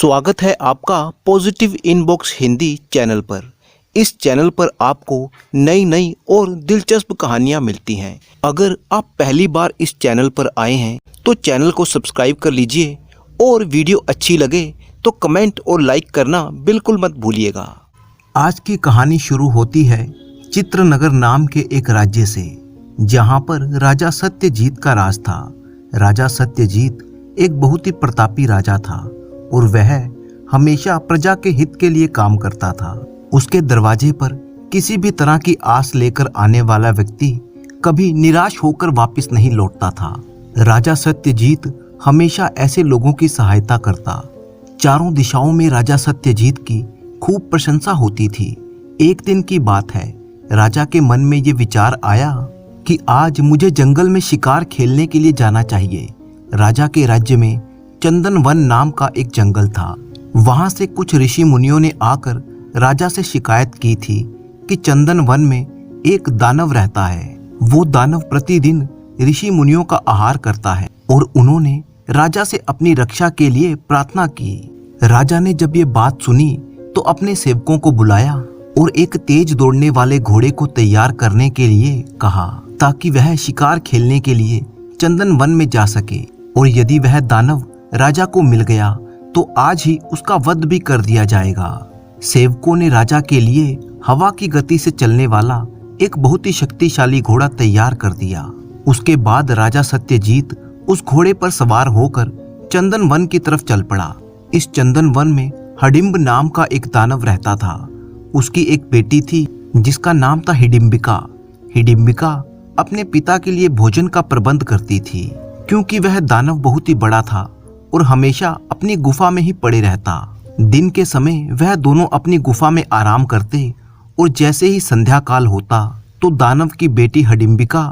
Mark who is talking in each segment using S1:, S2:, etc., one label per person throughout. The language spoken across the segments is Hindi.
S1: स्वागत है आपका पॉजिटिव इनबॉक्स हिंदी चैनल पर। इस चैनल पर आपको नई नई और दिलचस्प कहानियां मिलती हैं। अगर आप पहली बार इस चैनल पर आए हैं तो चैनल को सब्सक्राइब कर लीजिए और वीडियो अच्छी लगे तो कमेंट और लाइक करना बिल्कुल मत भूलिएगा। आज की कहानी शुरू होती है चित्रनगर नाम के एक राज्य से, जहां पर राजा सत्यजीत का राज था। राजा सत्यजीत एक बहुत ही प्रतापी राजा था और वह हमेशा प्रजा के हित के लिए काम करता था। उसके दरवाजे पर किसी भी तरह की आस लेकर आने वाला व्यक्ति कभी निराश होकर वापस नहीं लौटता था। राजा सत्यजीत हमेशा ऐसे लोगों की सहायता करता। चारों दिशाओं में राजा सत्यजीत की खूब प्रशंसा होती थी। एक दिन की बात है, राजा के मन में ये विचार आया कि आज मुझे जंगल में शिकार खेलने के लिए जाना चाहिए। राजा के राज्य में चंदन वन नाम का एक जंगल था। वहां से कुछ ऋषि मुनियों ने आकर राजा से शिकायत की थी कि चंदन वन में एक दानव रहता है। वो दानव प्रतिदिन ऋषि मुनियों का आहार करता है और उन्होंने राजा से अपनी रक्षा के लिए प्रार्थना की। राजा ने जब ये बात सुनी तो अपने सेवकों को बुलाया और एक तेज दौड़ने वाले घोड़े को तैयार करने के लिए कहा, ताकि वह शिकार खेलने के लिए चंदन वन में जा सके। और यदि वह दानव राजा को मिल गया तो आज ही उसका वध भी कर दिया जाएगा। सेवकों ने राजा के लिए हवा की गति से चलने वाला एक बहुत ही शक्तिशाली घोड़ा तैयार कर दिया। उसके बाद राजा सत्यजीत उस घोड़े पर सवार होकर चंदन वन की तरफ चल पड़ा। इस चंदन वन में हडिम्ब नाम का एक दानव रहता था। उसकी एक बेटी थी जिसका नाम था हिडिम्बिका। हिडिम्बिका अपने पिता के लिए भोजन का प्रबंध करती थी, क्योंकि वह दानव बहुत ही बड़ा था और हमेशा अपनी गुफा में ही पड़े रहता। दिन के समय वह दोनों अपनी गुफा में आराम करते और जैसे ही संध्या काल होता तो दानव की बेटी हिडिम्बिका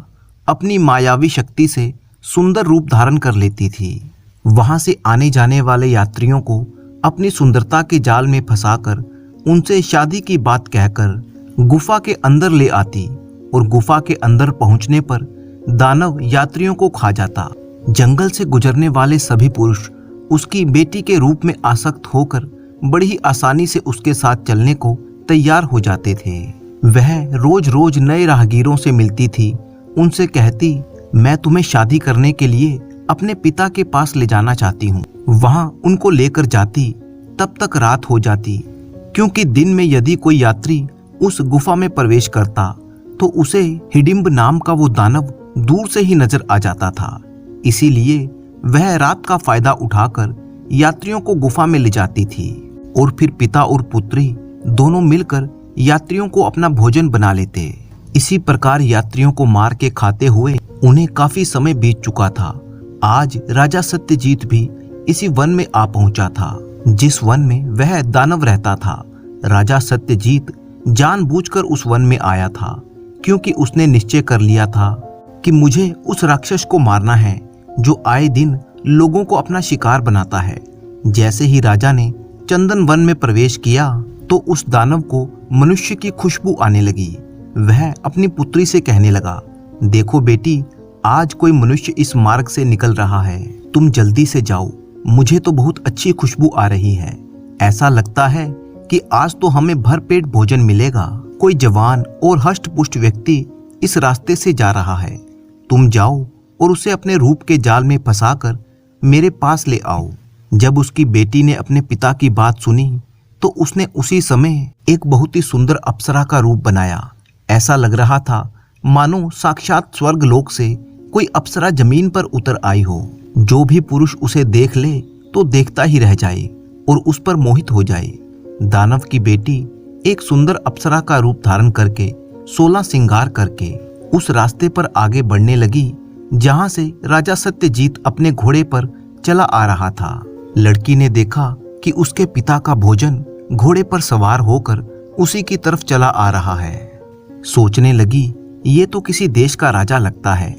S1: अपनी मायावी शक्ति से सुंदर रूप धारण कर लेती थी। वहां से आने जाने वाले यात्रियों को अपनी सुंदरता के जाल में फंसाकर उनसे शादी की बात कहकर गुफा के अंदर ले आती और गुफा के अंदर पहुंचने पर दानव यात्रियों को खा जाता। जंगल से गुजरने वाले सभी पुरुष उसकी बेटी के रूप में आसक्त होकर बड़ी ही आसानी से उसके साथ चलने को तैयार हो जाते थे। वह रोज रोज नए राहगीरों से मिलती थी, उनसे कहती, मैं तुम्हें शादी करने के लिए अपने पिता के पास ले जाना चाहती हूँ। वहां उनको लेकर जाती, तब तक रात हो जाती, क्योंकि दिन में यदि कोई यात्री उस गुफा में प्रवेश करता तो उसे हिडिम्ब नाम का वो दानव दूर से ही नजर आ जाता था। इसीलिए वह रात का फायदा उठाकर यात्रियों को गुफा में ले जाती थी और फिर पिता और पुत्री दोनों मिलकर यात्रियों को अपना भोजन बना लेते। इसी प्रकार यात्रियों को मार के खाते हुए उन्हें काफी समय बीत चुका था। आज राजा सत्यजीत भी इसी वन में आ पहुंचा था, जिस वन में वह दानव रहता था। राजा सत्यजीत जानबूझकर उस वन में आया था, क्योंकि उसने निश्चय कर लिया था कि मुझे उस राक्षस को मारना है जो आए दिन लोगों को अपना शिकार बनाता है। जैसे ही राजा ने चंदन वन में प्रवेश किया तो उस दानव को मनुष्य की खुशबू आने लगी। वह अपनी पुत्री से कहने लगा, देखो बेटी, आज कोई मनुष्य इस मार्ग से निकल रहा है, तुम जल्दी से जाओ, मुझे तो बहुत अच्छी खुशबू आ रही है। ऐसा लगता है कि आज तो हमें भरपेट भोजन मिलेगा। कोई जवान और हष्ट-पुष्ट व्यक्ति इस रास्ते से जा रहा है, तुम जाओ और उसे अपने रूप के जाल में फंसाकर मेरे पास ले आओ। जब उसकी बेटी ने अपने पिता की बात सुनी तो उसने उसी समय एक बहुत ही सुंदर अप्सरा का रूप बनाया। ऐसा लग रहा था मानो साक्षात स्वर्ग लोक से कोई अप्सरा जमीन पर उतर आई हो। जो भी पुरुष उसे देख ले तो देखता ही रह जाए और उस पर मोहित हो जाए। दानव की बेटी एक सुंदर अप्सरा का रूप धारण करके 16 श्रृंगार करके उस रास्ते पर आगे बढ़ने लगी जहां से राजा सत्यजीत अपने घोड़े पर चला आ रहा था। लड़की ने देखा कि उसके पिता का भोजन घोड़े पर सवार होकर उसी की तरफ चला आ रहा है। सोचने लगी, ये तो किसी देश का राजा लगता है।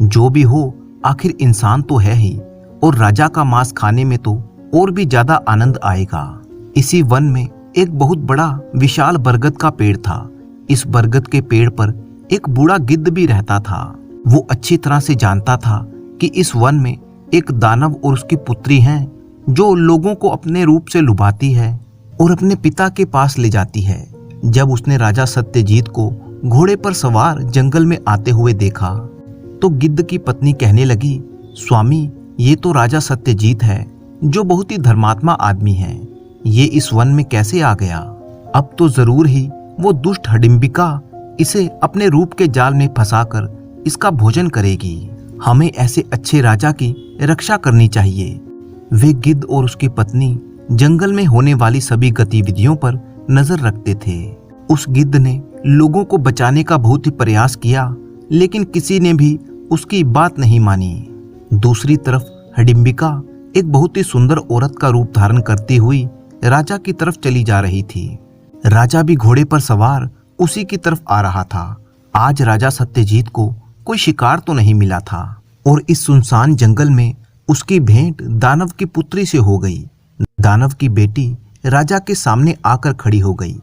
S1: जो भी हो, आखिर इंसान तो है ही, और राजा का मांस खाने में तो और भी ज्यादा आनंद आएगा। इसी वन में एक बहुत बड़ा विशाल बरगद का पेड़ था। इस बरगद के पेड़ पर एक बूढ़ा गिद्ध भी रहता था। वो अच्छी तरह से जानता था कि इस वन में एक दानव और उसकी पुत्री हैं जो लोगों को अपने रूप से लुभाती है और अपने पिता के पास ले जाती है। जब उसने राजा सत्यजीत को घोड़े पर सवार जंगल में आते हुए देखा तो गिद्ध की पत्नी कहने लगी, स्वामी, ये तो राजा सत्यजीत है जो बहुत ही धर्मात्मा आदमी है। ये इस वन में कैसे आ गया? अब तो जरूर ही वो दुष्ट हडिम्बिका इसे अपने रूप के जाल में फंसाकर इसका भोजन करेगी। हमें ऐसे अच्छे राजा की रक्षा करनी चाहिए। वे गिद्ध और उसकी पत्नी जंगल में होने वाली सभी गतिविधियों पर नजर रखते थे। उस गिद्ध ने लोगों को बचाने का बहुत ही प्रयास किया, लेकिन किसी ने भी उसकी बात नहीं मानी। दूसरी तरफ हडिम्बिका एक बहुत ही सुंदर औरत का रूप धारण करती हुई राजा की तरफ चली जा रही थी। राजा भी घोड़े पर सवार उसी की तरफ आ रहा था। आज राजा सत्यजीत को कोई शिकार तो नहीं मिला था और इस सुनसान जंगल में उसकी भेंट दानव की पुत्री से हो गई। दानव की बेटी राजा के सामने आकर खड़ी हो गई।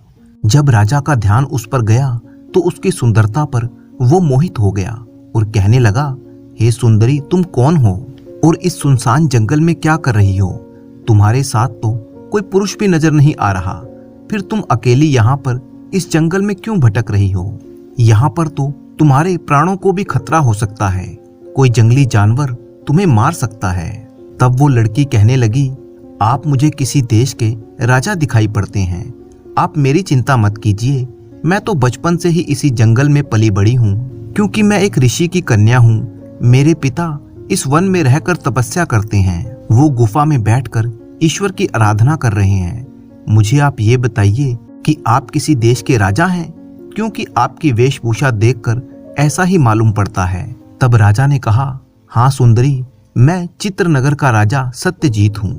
S1: जब राजा का ध्यान उस पर गया तो उसकी सुंदरता पर वो मोहित हो गया और कहने लगा, हे सुंदरी, तुम कौन हो और इस सुनसान जंगल में क्या कर रही हो? तुम्हारे साथ तो कोई पुरुष भी नजर नहीं आ रहा, फिर तुम अकेली यहाँ पर इस जंगल में क्यों भटक रही हो? यहाँ पर तो तुम्हारे प्राणों को भी खतरा हो सकता है, कोई जंगली जानवर तुम्हें मार सकता है। तब वो लड़की कहने लगी, आप मुझे किसी देश के राजा दिखाई पड़ते हैं। आप मेरी चिंता मत कीजिए, मैं तो बचपन से ही इसी जंगल में पली बड़ी हूँ, क्योंकि मैं एक ऋषि की कन्या हूँ। मेरे पिता इस वन में रहकर तपस्या करते हैं। वो गुफा में बैठकर ईश्वर की आराधना कर रहे हैं। मुझे आप ये बताइए कि आप किसी देश के राजा हैं, क्योंकि आपकी वेशभूषा देखकर ऐसा ही मालूम पड़ता है। तब राजा ने कहा, हाँ सुंदरी, मैं चित्रनगर का राजा सत्यजीत हूँ।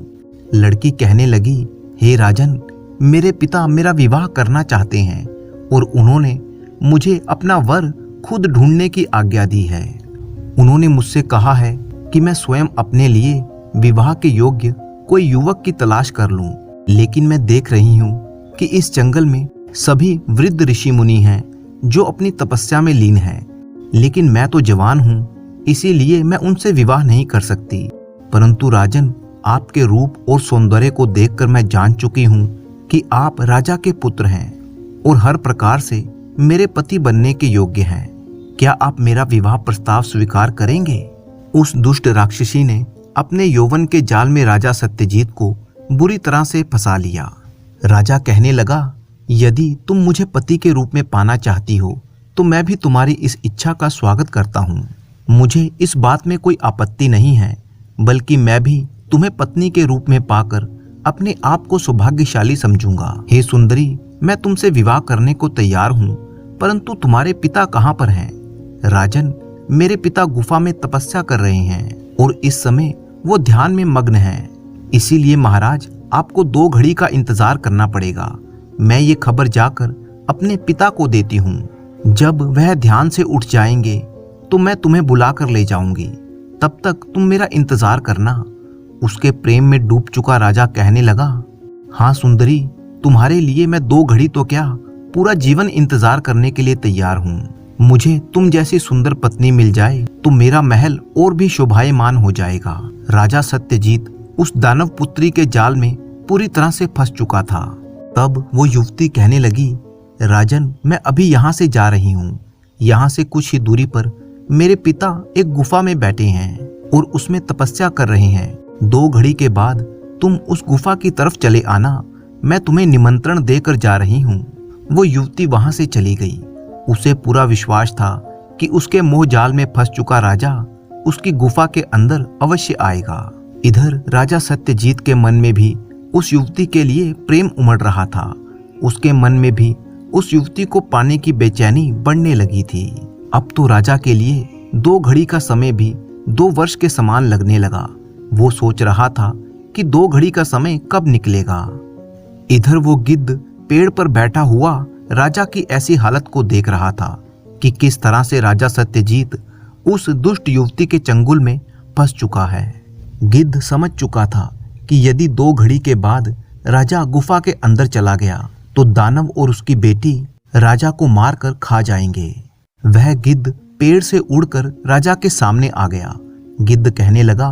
S1: लड़की कहने लगी, हे राजन, मेरे पिता मेरा विवाह करना चाहते हैं और उन्होंने मुझे अपना वर खुद ढूंढने की आज्ञा दी है। उन्होंने मुझसे कहा है कि मैं स्वयं अपने लिए विवाह के योग्य कोई युवक की तलाश कर लूं, लेकिन मैं देख रही हूँ कि इस जंगल में सभी वृद्ध ऋषि मुनि हैं जो अपनी तपस्या में लीन हैं। लेकिन मैं तो जवान हूँ, इसीलिए मैं उनसे विवाह नहीं कर सकती। परंतु राजन, आपके रूप और सौंदर्य को देखकर मैं जान चुकी हूँ कि आप राजा के पुत्र हैं और हर प्रकार से मेरे पति बनने के योग्य हैं। क्या आप मेरा विवाह प्रस्ताव स्वीकार करेंगे? उस दुष्ट राक्षसी ने अपने यौवन के जाल में राजा सत्यजीत को बुरी तरह से फंसा लिया। राजा कहने लगा, यदि तुम मुझे पति के रूप में पाना चाहती हो तो मैं भी तुम्हारी इस इच्छा का स्वागत करता हूँ। मुझे इस बात में कोई आपत्ति नहीं है, बल्कि मैं भी तुम्हें पत्नी के रूप में पाकर अपने आप को सौभाग्यशाली समझूंगा। हे सुंदरी, मैं तुमसे विवाह करने को तैयार हूँ, परंतु तुम्हारे पिता कहाँ पर हैं? राजन, मेरे पिता गुफा में तपस्या कर रहे हैं और इस समय वो ध्यान में मग्न हैं। इसीलिए महाराज, आपको 2 घड़ी का इंतजार करना पड़ेगा। मैं ये खबर जाकर अपने पिता को देती हूँ। जब वह ध्यान से उठ जाएंगे तो मैं तुम्हें बुलाकर ले जाऊंगी। तब तक तुम मेरा इंतजार करना। उसके प्रेम में डूब चुका राजा कहने लगा, हाँ सुंदरी, तुम्हारे लिए मैं 2 घड़ी तो क्या, पूरा जीवन इंतजार करने के लिए तैयार हूँ। मुझे तुम जैसी सुंदर पत्नी मिल जाए तो मेरा महल और भी शोभायमान हो जाएगा। राजा सत्यजीत उस दानव पुत्री के जाल में पूरी तरह से फंस चुका था। तब वो युवती कहने लगी, राजन, मैं अभी यहाँ से जा रही हूँ। यहाँ से कुछ ही दूरी पर मेरे पिता एक गुफा में बैठे हैं और उसमें तपस्या कर रहे हैं। 2 घड़ी के बाद तुम उस गुफा की तरफ चले आना, मैं तुम्हें निमंत्रण देकर जा रही हूँ। वो युवती वहां से चली गई। उसे पूरा विश्वास था कि उसके मोह जाल में फंस चुका राजा उसकी गुफा के अंदर अवश्य आएगा। इधर राजा सत्यजीत के मन में भी उस युवती के लिए प्रेम उमड़ रहा था। उसके मन में भी उस युवती को पाने की बेचैनी बढ़ने लगी थी। अब तो राजा के लिए 2 घड़ी का समय भी 2 वर्ष के समान लगने लगा। वो सोच रहा था कि 2 घड़ी का समय कब निकलेगा। इधर वो गिद्ध पेड़ पर बैठा हुआ राजा की ऐसी हालत को देख रहा था कि किस तरह से राजा सत्यजीत उस दुष्ट युवती के चंगुल में फंस चुका है। गिद्ध समझ चुका था कि यदि 2 घड़ी के बाद राजा गुफा के अंदर चला गया तो दानव और उसकी बेटी राजा को मारकर खा जाएंगे। वह गिद्ध पेड़ से उड़कर राजा के सामने आ गया। गिद्ध कहने लगा,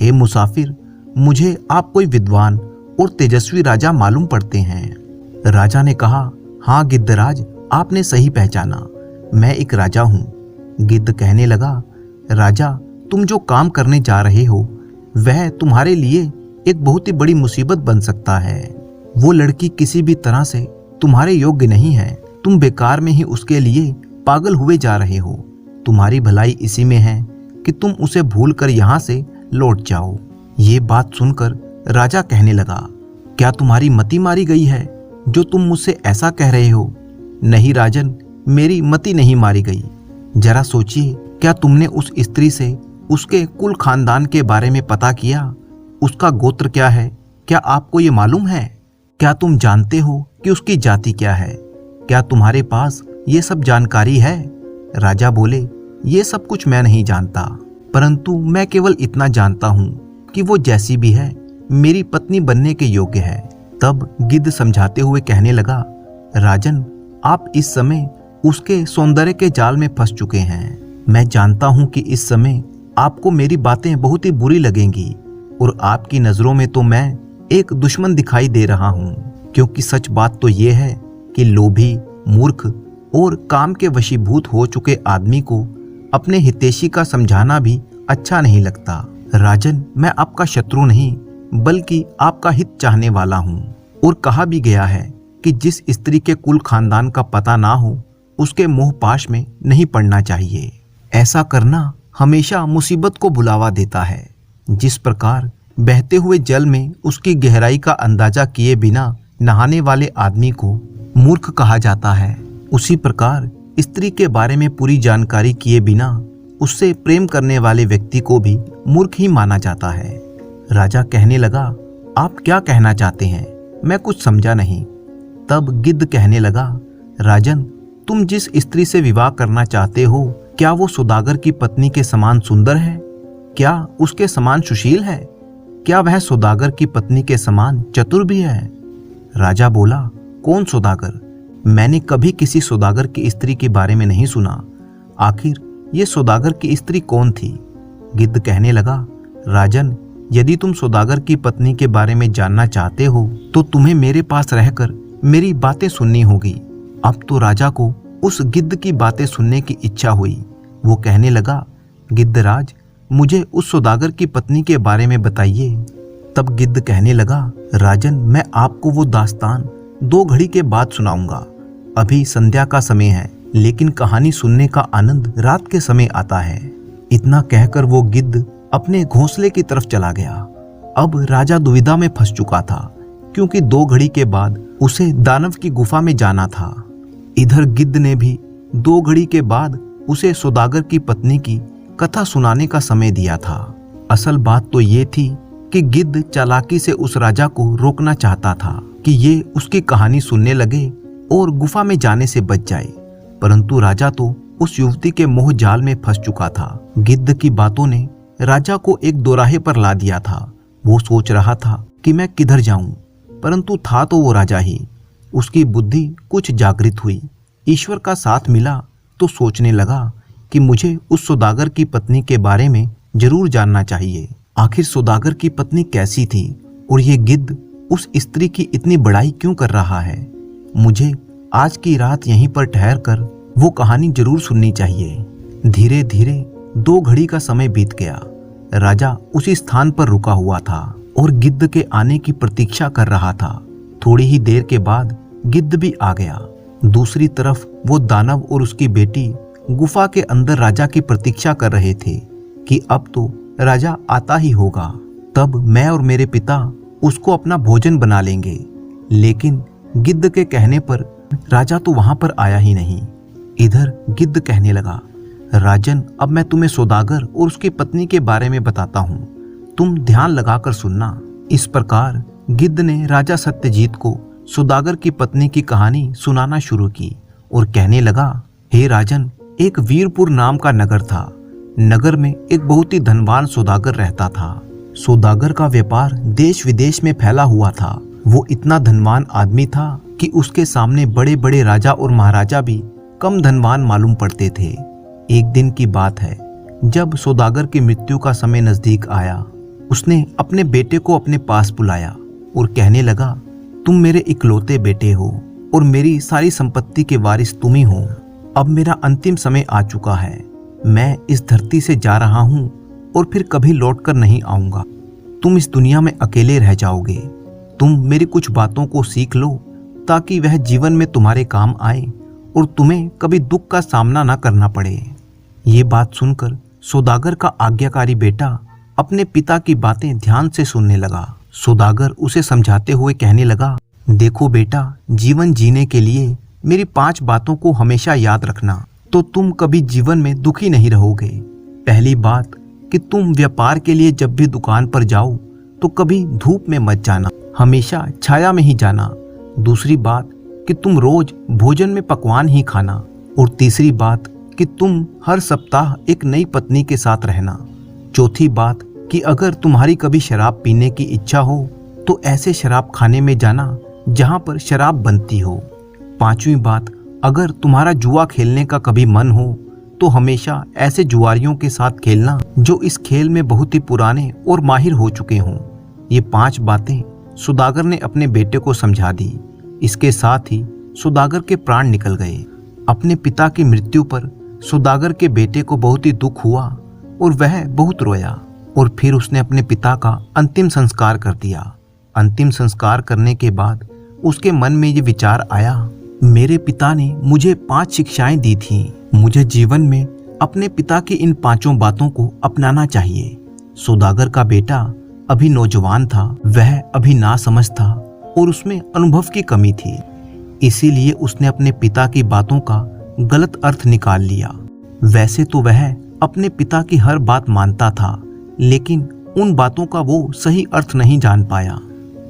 S1: हे मुसाफिर,
S2: मुझे आप कोई विद्वान और तेजस्वी राजा मालूम पड़ते हैं। राजा ने कहा, हाँ गिद्धराज, आपने सही पहचाना, मैं एक राजा हूँ। गिद्ध कहने लगा, राजा, तुम जो काम करने जा रहे हो वह तुम्हारे लिए एक बहुत ही बड़ी मुसीबत बन सकता है। वो लड़की किसी भी तरह से तुम्हारे योग्य नहीं है। तुम बेकार में ही उसके लिए पागल हुए जा रहे हो। तुम्हारी भलाई इसी में है कि तुम उसे भूलकर यहाँ से लौट जाओ। ये बात सुनकर राजा कहने लगा, क्या तुम्हारी मति मारी गई है जो तुम मुझसे ऐसा कह रहे हो? नहीं राजन, मेरी मति नहीं मारी गई। जरा सोचिए, क्या तुमने उस स्त्री से उसके कुल खानदान के बारे में पता किया? उसका गोत्र क्या है? क्या आपको ये मालूम है? क्या तुम जानते हो कि उसकी जाति क्या है? क्या तुम्हारे पास ये सब जानकारी है? राजा बोले, ये सब कुछ मैं नहीं जानता, परंतु मैं केवल इतना जानता हूँ कि वो जैसी भी है मेरी पत्नी बनने के योग्य है। तब गिद्ध समझाते हुए कहने लगा, राजन, आप इस समय उसके सौंदर्य के जाल में फंस चुके हैं। मैं जानता हूँ कि इस समय आपको मेरी बातें बहुत ही बुरी लगेंगी और आपकी नजरों में तो मैं एक दुश्मन दिखाई दे रहा हूँ, क्योंकि सच बात तो ये है कि लोभी, मूर्ख और काम के वशीभूत हो चुके आदमी को अपने हितैषी का समझाना भी अच्छा नहीं लगता। राजन, मैं आपका शत्रु नहीं बल्कि आपका हित चाहने वाला हूँ। और कहा भी गया है कि जिस स्त्री के कुल खानदान का पता ना हो उसके मोह पाश में नहीं पड़ना चाहिए। ऐसा करना हमेशा मुसीबत को बुलावा देता है। जिस प्रकार बहते हुए जल में उसकी गहराई का अंदाजा किए बिना नहाने वाले आदमी को मूर्ख कहा जाता है, उसी प्रकार स्त्री के बारे में पूरी जानकारी किए बिना उससे प्रेम करने वाले व्यक्ति को भी मूर्ख ही माना जाता है। राजा कहने लगा, आप क्या कहना चाहते हैं? मैं कुछ समझा नहीं। तब गिद्ध कहने लगा, राजन, तुम जिस स्त्री से विवाह करना चाहते हो क्या वो सौदागर की पत्नी के समान सुंदर है? क्या उसके समान सुशील है? क्या वह सौदागर की पत्नी के समान चतुर भी है? राजा बोला, कौन सौदागर? मैंने कभी किसी सौदागर की स्त्री के बारे में नहीं सुना। आखिर ये सौदागर की स्त्री कौन थी? गिद्ध कहने लगा, राजन, यदि तुम सौदागर की पत्नी के बारे में जानना चाहते हो तो तुम्हें मेरे पास रहकर मेरी बातें सुननी होगी। अब तो राजा को उस गिद्ध की बातें सुनने की इच्छा हुई। वो कहने लगा, गिद्धराज, मुझे उस सौदागर की पत्नी के बारे में बताइए। तब गिद्ध कहने लगा, राजन, मैं आपको वो दास्तान 2 घड़ी के बाद सुनाऊंगा। अभी संध्या का समय है, लेकिन कहानी सुनने का आनंद रात के समय आता है। इतना कहकर वो गिद्ध अपने घोंसले की तरफ चला गया। अब राजा दुविधा में फंस चुका था, क्योंकि 2 घड़ी के बाद उसे दानव की गुफा में जाना था। इधर गिद्ध ने भी 2 घड़ी के बाद उसे सौदागर की पत्नी की कथा सुनाने का समय दिया था। असल बात तो ये थी कि गिद्ध चालाकी से उस राजा को रोकना चाहता था कि ये उसकी कहानी सुनने लगे और गुफा में जाने से बच जाए, परंतु राजा तो उस युवती के मोह जाल में फंस चुका था। गिद्ध की बातों ने राजा को एक दोराहे पर ला दिया था। वो सोच रहा था कि मैं किधर जाऊं, परंतु था तो वो राजा ही। उसकी बुद्धि कुछ जागृत हुई, ईश्वर का साथ मिला तो सोचने लगा कि मुझे उस सौदागर की पत्नी के बारे में जरूर जानना चाहिए। आखिर सौदागर की पत्नी कैसी थी और ये गिद्ध उस स्त्री की इतनी बड़ाई क्यों कर रहा है? मुझे आज की रात यहीं पर ठहर कर वो कहानी जरूर सुननी चाहिए। धीरे धीरे 2 घड़ी का समय बीत गया। राजा उसी स्थान पर रुका हुआ था और गिद्ध के आने की प्रतीक्षा कर रहा था। थोड़ी ही देर के बाद गिद्ध भी आ गया। दूसरी तरफ वो दानव और उसकी बेटी गुफा के अंदर राजा की प्रतीक्षा कर रहे थे कि अब तो राजा आता ही होगा, तब मैं और मेरे पिता उसको अपना भोजन बना लेंगे। लेकिन गिद्ध के कहने पर राजा तो वहां पर आया ही नहीं। इधर गिद्ध कहने लगा, राजन, अब मैं तुम्हें सौदागर और उसकी पत्नी के बारे में बताता हूँ, तुम ध्यान लगाकर सुनना। इस प्रकार गिद्ध ने राजा सत्यजीत को सौदागर की पत्नी की कहानी सुनाना शुरू की और कहने लगा, हे राजन, एक वीरपुर नाम का नगर था। नगर में एक बहुत ही धनवान सौदागर रहता था। सौदागर का व्यापार देश विदेश में फैला हुआ था। वो इतना धनवान आदमी था कि उसके सामने बड़े बड़े राजा और महाराजा भी कम धनवान मालूम पड़ते थे। एक दिन की बात है, जब सौदागर की मृत्यु का समय नजदीक आया उसने अपने बेटे को अपने पास बुलाया और कहने लगा, तुम मेरे इकलौते बेटे हो और मेरी सारी संपत्ति के वारिस तुम ही हो। अब मेरा अंतिम समय आ चुका है। मैं इस धरती से जा रहा हूँ और फिर कभी लौट कर नहीं आऊँगा। तुम इस दुनिया में अकेले रह जाओगे। तुम मेरी कुछ बातों को सीख लो ताकि वह जीवन में तुम्हारे काम आए और तुम्हें कभी दुख का सामना ना करना पड़े। ये बात सुनकर सौदागर का आज्ञाकारी बेटा अपने पिता की बातें ध्यान से सुनने लगा। सौदागर उसे समझाते हुए कहने लगा, देखो बेटा, जीवन जीने के लिए मेरी 5 बातों को हमेशा याद रखना, तो तुम कभी जीवन में दुखी नहीं रहोगे। पहली बात कि तुम व्यापार के लिए जब भी दुकान पर जाओ तो कभी धूप में मत जाना, हमेशा छाया में ही जाना। दूसरी बात कि तुम रोज भोजन में पकवान ही खाना। और तीसरी बात कि तुम हर सप्ताह एक नई पत्नी के साथ रहना। चौथी बात कि अगर तुम्हारी कभी शराब पीने की इच्छा हो तो ऐसे शराब खाने में जाना जहां पर शराब बनती हो। पांचवी बात, अगर तुम्हारा जुआ खेलने का कभी मन हो तो हमेशा ऐसे जुआरियों के साथ खेलना जो इस खेल में बहुत ही पुराने और माहिर हो चुके हों। ये 5 बातें सौदागर ने अपने बेटे को समझा दी। इसके साथ ही सौदागर के प्राण निकल गए। अपने पिता की मृत्यु पर सौदागर के बेटे को बहुत ही दुख हुआ और वह बहुत रोया और फिर उसने अपने पिता का अंतिम संस्कार कर दिया। अंतिम संस्कार करने के बाद उसके मन में ये विचार आया, मेरे पिता ने मुझे 5 शिक्षाएं दी थीं। मुझे जीवन में अपने पिता की इन 5 बातों को अपनाना चाहिए। सौदागर का बेटा अभी नौजवान था, वह अभी नासमझ था और उसमें अनुभव की कमी थी। इसीलिए उसने अपने पिता की बातों का गलत अर्थ निकाल लिया। वैसे तो वह अपने पिता की हर बात मानता था, लेकिन उन बातों का वो सही अर्थ नहीं जान पाया।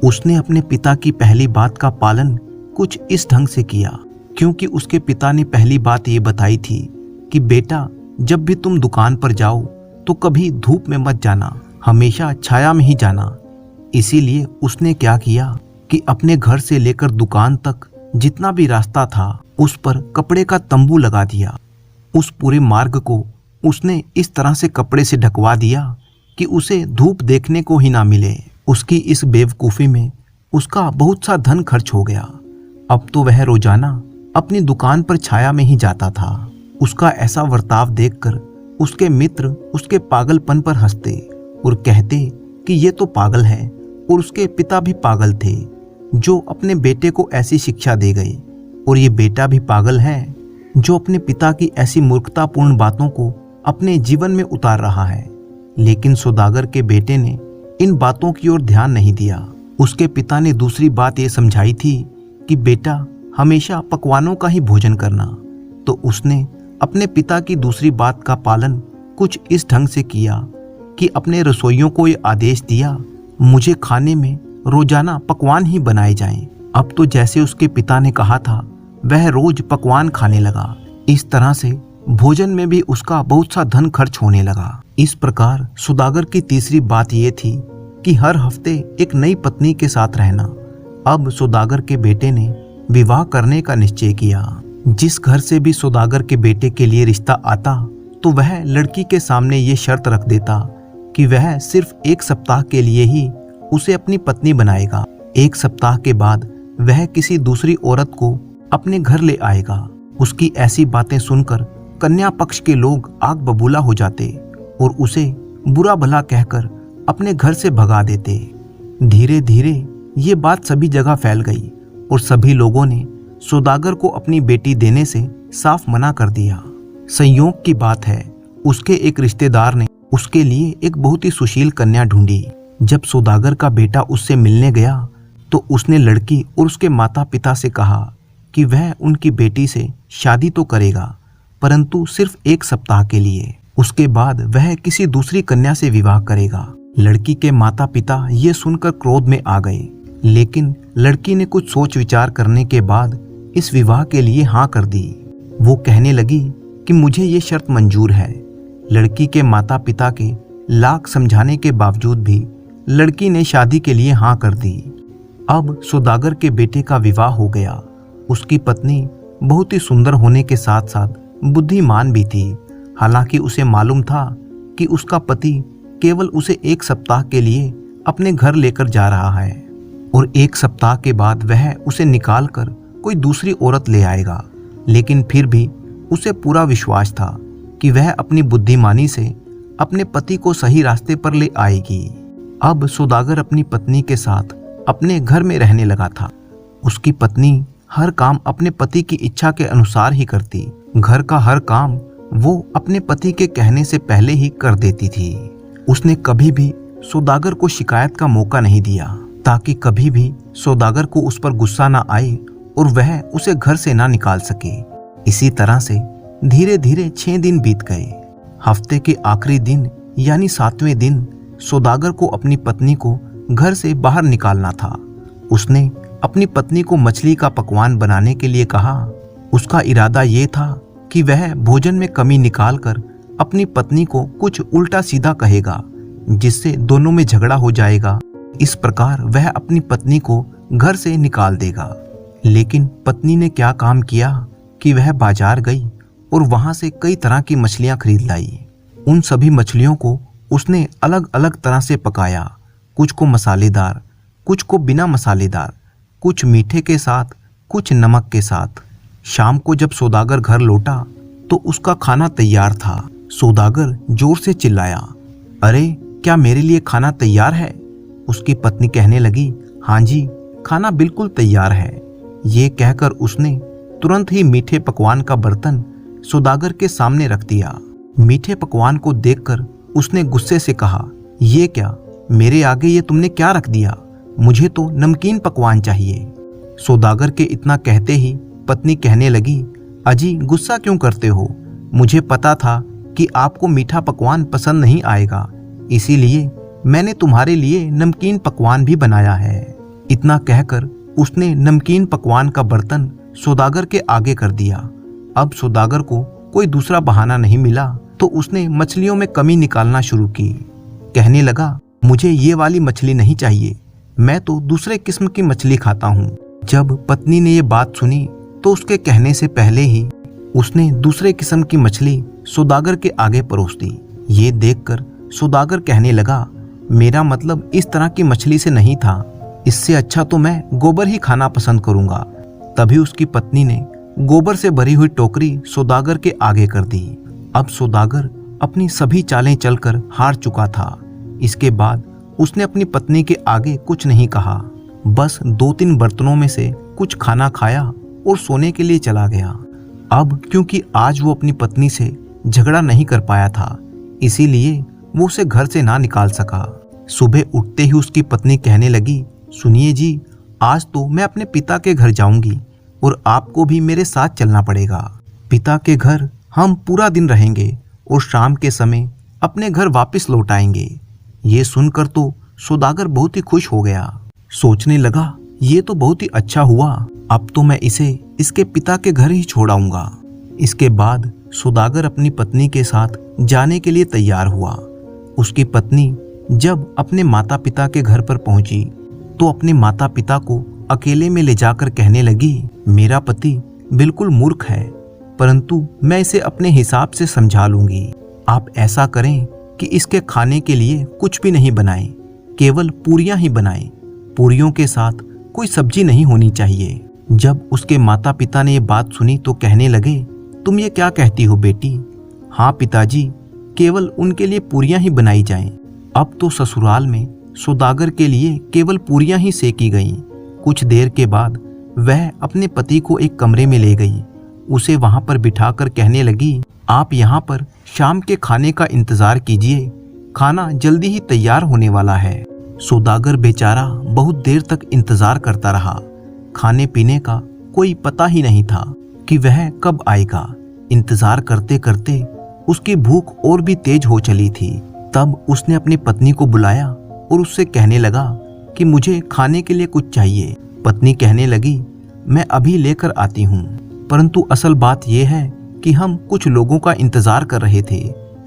S2: उसने अपने पिता की पहली बात का पालन कुछ इस ढंग से किया, क्योंकि उसके पिता ने पहली बात ये बताई थी कि बेटा, जब भी तुम दुकान पर जाओ तो कभी धूप में मत जाना, हमेशा छाया में ही जाना। इसीलिए उसने क्या किया कि अपने घर से लेकर दुकान तक जितना भी रास्ता था उस पर कपड़े का तंबू लगा दिया। उस पूरे मार्ग को उसने इस तरह से कपड़े से ढकवा दिया कि उसे धूप देखने को ही ना मिले। उसकी इस बेवकूफ़ी में उसका बहुत सा धन खर्च हो गया। अब तो वह रोजाना अपनी दुकान पर छाया में ही जाता था। उसका ऐसा बर्ताव देखकर उसके मित्र उसके पागलपन पर हंसते और कहते कि ये तो पागल है, और उसके पिता भी पागल थे जो अपने बेटे को ऐसी शिक्षा दे गए, और ये बेटा भी पागल है जो अपने पिता की ऐसी मूर्खतापूर्ण बातों को अपने जीवन में उतार रहा है। लेकिन सौदागर के बेटे ने इन बातों की ओर ध्यान नहीं दिया। उसके पिता ने दूसरी बात ये समझाई थी कि बेटा, हमेशा पकवानों का ही भोजन करना। तो उसने अपने पिता की दूसरी बात का पालन कुछ इस ढंग से किया कि अपने रसोइयों को ये आदेश दिया, मुझे खाने में रोजाना पकवान ही बनाए जाएं। अब तो जैसे उसके पिता ने कहा था वह रोज पकवान खाने लगा। इस तरह से भोजन में भी उसका बहुत सा धन खर्च होने लगा। इस प्रकार सौदागर की तीसरी बात ये थी कि हर हफ्ते एक नई पत्नी के साथ रहना। अब सौदागर के बेटे ने विवाह करने का निश्चय किया। जिस घर से भी सौदागर के बेटे के लिए रिश्ता आता तो वह लड़की के सामने ये शर्त रख देता कि वह सिर्फ 1 सप्ताह के लिए ही उसे अपनी पत्नी बनाएगा। 1 सप्ताह के बाद वह किसी दूसरी औरत को अपने घर ले आएगा। उसकी ऐसी बातें सुनकर कन्या पक्ष के लोग आग बबूला हो जाते और उसे बुरा भला कहकर अपने घर से भगा देते। धीरे धीरे ये बात सभी जगह फैल गई और सभी लोगों ने सौदागर को अपनी बेटी देने से साफ मना कर दिया। संयोग की बात है, उसके एक रिश्तेदार ने उसके लिए एक बहुत ही सुशील कन्या ढूंढी। जब सौदागर का बेटा उससे मिलने गया तो उसने लड़की और उसके माता पिता से कहा कि वह उनकी बेटी से शादी तो करेगा, परंतु सिर्फ 1 सप्ताह के लिए। उसके बाद वह किसी दूसरी कन्या से विवाह करेगा। लड़की के माता पिता ये सुनकर क्रोध में आ गए, लेकिन लड़की ने कुछ सोच विचार करने के बाद इस विवाह के लिए हाँ कर दी। वो कहने लगी कि मुझे ये शर्त मंजूर है। लड़की के माता पिता के लाख समझाने के बावजूद भी लड़की ने शादी के लिए हाँ कर दी। अब सौदागर के बेटे का विवाह हो गया। उसकी पत्नी बहुत ही सुंदर होने के साथ साथ बुद्धिमान भी थी। हालांकि उसे मालूम था कि उसका पति केवल उसे 1 सप्ताह के लिए अपने घर लेकर जा रहा है और 1 सप्ताह के बाद वह उसे निकाल कर कोई दूसरी औरत ले आएगा। लेकिन फिर भी उसे पूरा विश्वास था कि वह अपनी बुद्धिमानी से अपने पति को सही रास्ते पर ले आएगी। अब सौदागर अपनी पत्नी के साथ अपने घर में रहने लगा था। उसकी पत्नी हर काम अपने पति की इच्छा के अनुसार ही करती। घर का हर काम वो अपने पति के कहने से पहले ही कर देती थी। उसने कभी भी सौदागर को शिकायत का मौका नहीं दिया, ताकि कभी भी सौदागर को उस पर गुस्सा ना आए और वह उसे घर से ना निकाल सके। इसी तरह से धीरे धीरे 6 दिन बीत गए। हफ्ते के आखिरी दिन यानी 7वें दिन सौदागर को अपनी पत्नी को घर से बाहर निकालना था। उसने अपनी पत्नी को मछली का पकवान बनाने के लिए कहा। उसका इरादा ये था कि वह भोजन में कमी निकालकर अपनी पत्नी को कुछ उल्टा सीधा कहेगा, जिससे दोनों में झगड़ा हो जाएगा। इस प्रकार वह अपनी पत्नी को घर से निकाल देगा। लेकिन पत्नी ने क्या काम किया कि वह बाजार गई और वहां से कई तरह की मछलियां खरीद लाई। उन सभी मछलियों को उसने अलग अलग तरह से पकाया, कुछ को मसालेदार, कुछ को बिना मसालेदार, कुछ मीठे के साथ, कुछ नमक के साथ। शाम को जब सौदागर घर लौटा तो उसका खाना तैयार था। सौदागर जोर से चिल्लाया, अरे क्या मेरे लिए खाना तैयार है? उसकी पत्नी कहने लगी, हाँ जी, खाना बिल्कुल तैयार है। ये कहकर उसने तुरंत ही मीठे पकवान का बर्तन सौदागर के सामने रख दिया। मीठे पकवान को देखकर उसने गुस्से से कहा, ये क्या, मेरे आगे ये तुमने क्या रख दिया? मुझे तो नमकीन पकवान चाहिए। सौदागर के इतना कहते ही पत्नी कहने लगी, अजी गुस्सा क्यों करते हो? मुझे पता था कि आपको मीठा पकवान पसंद नहीं आएगा, इसीलिए मैंने तुम्हारे लिए नमकीन पकवान भी बनाया है। इतना कहकर उसने नमकीन पकवान का बर्तन सौदागर के आगे कर दिया। अब सौदागर को कोई दूसरा बहाना नहीं मिला तो उसने मछलियों में कमी निकालना शुरू की। कहने लगा, मुझे ये वाली मछली नहीं चाहिए, मैं तो दूसरे किस्म की मछली खाता हूँ। जब पत्नी ने ये बात सुनी तो उसके कहने से पहले ही उसने दूसरे किस्म की मछली सौदागर के आगे परोस दी। ये देखकर सौदागर कहने लगा, मेरा मतलब इस तरह की मछली से नहीं था, इससे अच्छा तो मैं गोबर ही खाना पसंद करूंगा। तभी उसकी पत्नी ने गोबर से भरी हुई टोकरी सौदागर के आगे कर दी। अब सौदागर अपनी सभी चालें चलकर हार चुका था। इसके बाद उसने अपनी पत्नी के आगे कुछ नहीं कहा, बस 2-3 बर्तनों में से कुछ खाना खाया और सोने के लिए चला गया। अब क्योंकि आज वो अपनी पत्नी से झगड़ा नहीं कर पाया था, इसीलिए वो उसे घर से ना निकाल सका। सुबह उठते ही उसकी पत्नी कहने लगी, सुनिए जी, आज तो मैं अपने पिता के घर जाऊंगी और आपको भी मेरे साथ चलना पड़ेगा। पिता के घर हम पूरा दिन रहेंगे और शाम के समय अपने घर वापस लौट आएंगे। ये सुनकर तो सौदागर बहुत ही खुश हो गया। सोचने लगा, ये तो बहुत ही अच्छा हुआ, अब तो मैं इसे इसके पिता के घर ही छोड़ाऊंगा। इसके बाद सौदागर अपनी पत्नी के साथ जाने के लिए तैयार हुआ। उसकी पत्नी जब अपने माता पिता के घर पर पहुंची तो अपने माता पिता को अकेले में ले जाकर कहने लगी, मेरा पति बिल्कुल मूर्ख है, परंतु मैं इसे अपने हिसाब से समझा लूंगी। आप ऐसा करें कि इसके खाने के लिए कुछ भी नहीं बनाएं, केवल पूरियां ही बनाएं। पूरियों के साथ कोई सब्जी नहीं होनी चाहिए। जब उसके माता पिता ने ये बात सुनी तो कहने लगे, तुम ये क्या कहती हो बेटी? हाँ पिताजी, केवल उनके लिए पूरियां ही बनाई जाएं। अब तो ससुराल में सौदागर के लिए केवल पूरियां ही सेकी गईं। कुछ देर के बाद वह अपने पति को एक कमरे में ले गई। उसे वहां पर बिठाकर कहने लगी, आप यहाँ पर शाम के खाने का इंतजार कीजिए, खाना जल्दी ही तैयार होने वाला है। सौदागर बेचारा बहुत देर तक इंतजार करता रहा। खाने पीने का कोई पता ही नहीं था कि वह कब आएगा। इंतजार करते करते उसकी भूख और भी तेज हो चली थी। तब उसने अपनी पत्नी को बुलाया और उससे कहने लगा कि मुझे खाने के लिए कुछ चाहिए। पत्नी कहने लगी, मैं अभी लेकर आती हूँ, परंतु असल बात यह है कि हम कुछ लोगों का इंतजार कर रहे थे।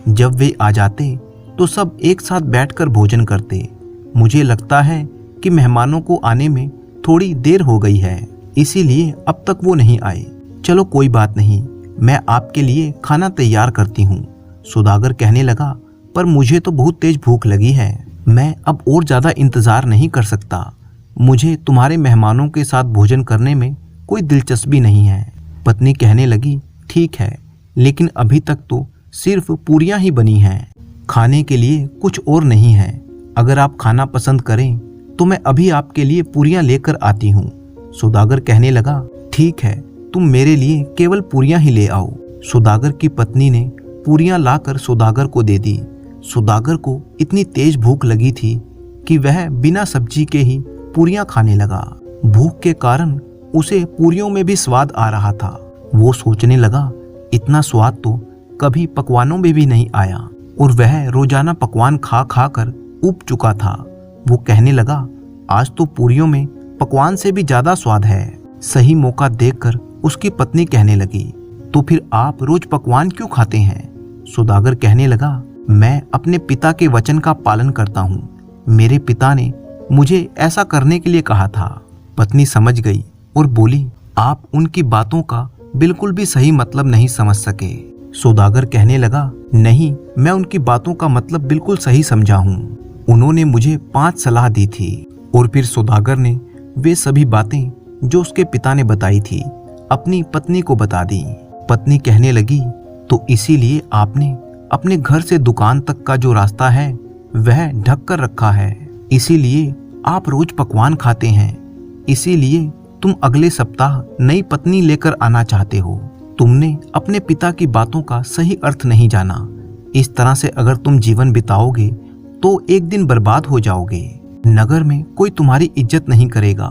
S2: जब वे आ जाते तो सब एक साथ बैठकर भोजन करते। मुझे लगता है कि मेहमानों को आने में थोड़ी देर हो गई है, इसीलिए अब तक वो नहीं आए। चलो कोई बात नहीं, मैं आपके लिए खाना तैयार करती हूँ। सौदागर कहने लगा, पर मुझे तो बहुत तेज भूख लगी है। मैं अब और ज़्यादा इंतज़ार नहीं कर सकता। मुझे तुम्हारे मेहमानों के साथ भोजन करने में कोई दिलचस्पी नहीं है। पत्नी कहने लगी, ठीक है, लेकिन अभी तक तो सिर्फ पूरियां ही बनी हैं। खाने के लिए कुछ और नहीं है। अगर आप खाना पसंद करें तो मैं अभी आपके लिए पूरियां लेकर आती हूँ। सौदागर कहने लगा, ठीक है, तुम मेरे लिए केवल पूरियां ही ले आओ। सौदागर की पत्नी ने पूरियां लाकर सौदागर को दे दी। सौदागर को इतनी तेज भूख लगी थी कि वह बिना सब्जी के ही पूरियां खाने लगा। भूख के कारण उसे पूरियों में भी स्वाद आ रहा था। वो सोचने लगा, इतना स्वाद तो कभी पकवानों में भी नहीं आया, और वह रोजाना पकवान खा खा कर ऊब चुका था। वो कहने लगा, आज तो पूरियों में पकवान से भी ज्यादा स्वाद है। सही मौका देखकर उसकी पत्नी कहने लगी, तो फिर आप रोज पकवान क्यों खाते हैं? सौदागर कहने लगा, मैं अपने पिता के वचन का पालन करता हूँ। मेरे पिता ने मुझे ऐसा करने के लिए कहा था। पत्नी समझ गई और बोली, आप उनकी बातों का बिल्कुल भी सही मतलब नहीं समझ सके। सौदागर कहने लगा, नहीं, मैं उनकी बातों का मतलब बिल्कुल सही समझा हूँ। उन्होंने मुझे 5 सलाह दी थी। और फिर सौदागर ने वे सभी बातें जो उसके पिता ने बताई थी अपनी पत्नी को बता दी। पत्नी कहने लगी, तो इसीलिए आपने अपने घर से दुकान तक का जो रास्ता है वह ढक कर रखा है, इसीलिए आप रोज पकवान खाते हैं, इसीलिए तुम अगले सप्ताह नई पत्नी लेकर आना चाहते हो। तुमने अपने पिता की बातों का सही अर्थ नहीं जाना। इस तरह से अगर तुम जीवन बिताओगे तो एक दिन बर्बाद हो जाओगे। नगर में कोई तुम्हारी इज्जत नहीं करेगा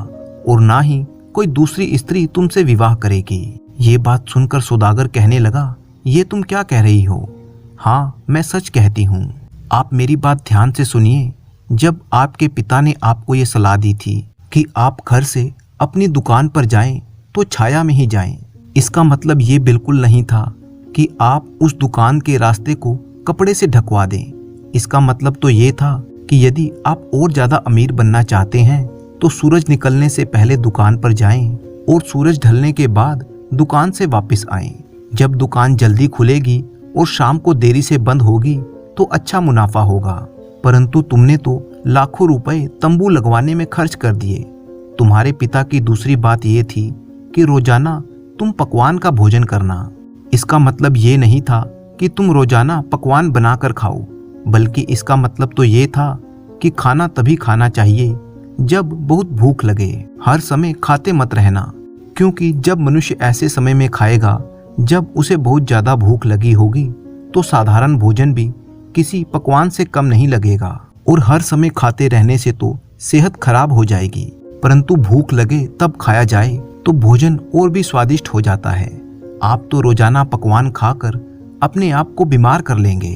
S2: और ना ही कोई दूसरी स्त्री तुमसे विवाह करेगी। ये बात सुनकर सौदागर कहने लगा, ये तुम क्या कह रही हो? हाँ, मैं सच कहती हूँ। आप मेरी बात ध्यान से सुनिए। जब आपके पिता ने आपको ये सलाह दी थी कि आप घर से अपनी दुकान पर जाएं तो छाया में ही जाएं, इसका मतलब ये बिल्कुल नहीं था कि आप उस दुकान के रास्ते को कपड़े से ढकवा दें। इसका मतलब तो ये था कि यदि आप और ज्यादा अमीर बनना चाहते हैं तो सूरज निकलने से पहले दुकान पर जाएं और सूरज ढलने के बाद दुकान से वापस आएं। जब दुकान जल्दी खुलेगी और शाम को देरी से बंद होगी तो अच्छा मुनाफा होगा, परंतु तुमने तो लाखों रुपए तंबू लगवाने में खर्च कर दिए। तुम्हारे पिता की दूसरी बात ये थी कि रोजाना तुम पकवान का भोजन करना। इसका मतलब ये नहीं था कि तुम रोजाना पकवान बनाकर खाओ, बल्कि इसका मतलब तो ये था कि खाना तभी खाना चाहिए जब बहुत भूख लगे। हर समय खाते मत रहना, क्योंकि जब मनुष्य ऐसे समय में खाएगा जब उसे बहुत ज्यादा भूख लगी होगी तो साधारण भोजन भी किसी पकवान से कम नहीं लगेगा। और हर समय खाते रहने से तो सेहत खराब हो जाएगी, परंतु भूख लगे तब खाया जाए तो भोजन और भी स्वादिष्ट हो जाता है। आप तो रोजाना पकवान खाकर अपने आप को बीमार कर लेंगे।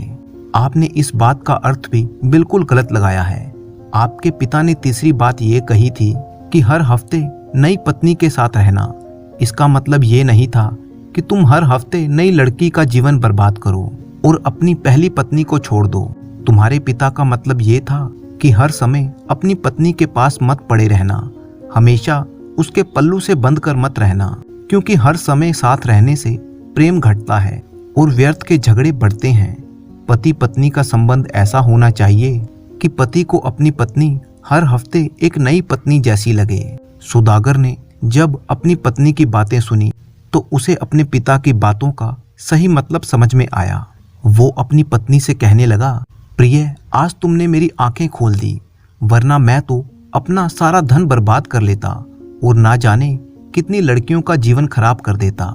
S2: आपने इस बात का अर्थ भी बिल्कुल गलत लगाया है। आपके पिता ने तीसरी बात ये कही थी कि हर हफ्ते नई पत्नी के साथ रहना। इसका मतलब ये नहीं था कि तुम हर हफ्ते नई लड़की का जीवन बर्बाद करो और अपनी पहली पत्नी को छोड़ दो। तुम्हारे पिता का मतलब ये था कि हर समय अपनी पत्नी के पास मत पड़े रहना, हमेशा उसके पल्लू से बंध कर मत रहना, क्योंकि हर समय साथ रहने से प्रेम घटता है और व्यर्थ के झगड़े बढ़ते हैं। पति पत्नी का संबंध ऐसा होना चाहिए कि पति को अपनी पत्नी हर हफ्ते एक नई पत्नी जैसी लगे। सौदागर ने जब अपनी पत्नी की बातें सुनी तो उसे अपने पिता की बातों का सही मतलब समझ में आया। वो अपनी पत्नी से कहने लगा, प्रिय, आज तुमने मेरी आंखें खोल दी, वरना मैं तो अपना सारा धन बर्बाद कर लेता और ना जाने कितनी लड़कियों का जीवन खराब कर देता।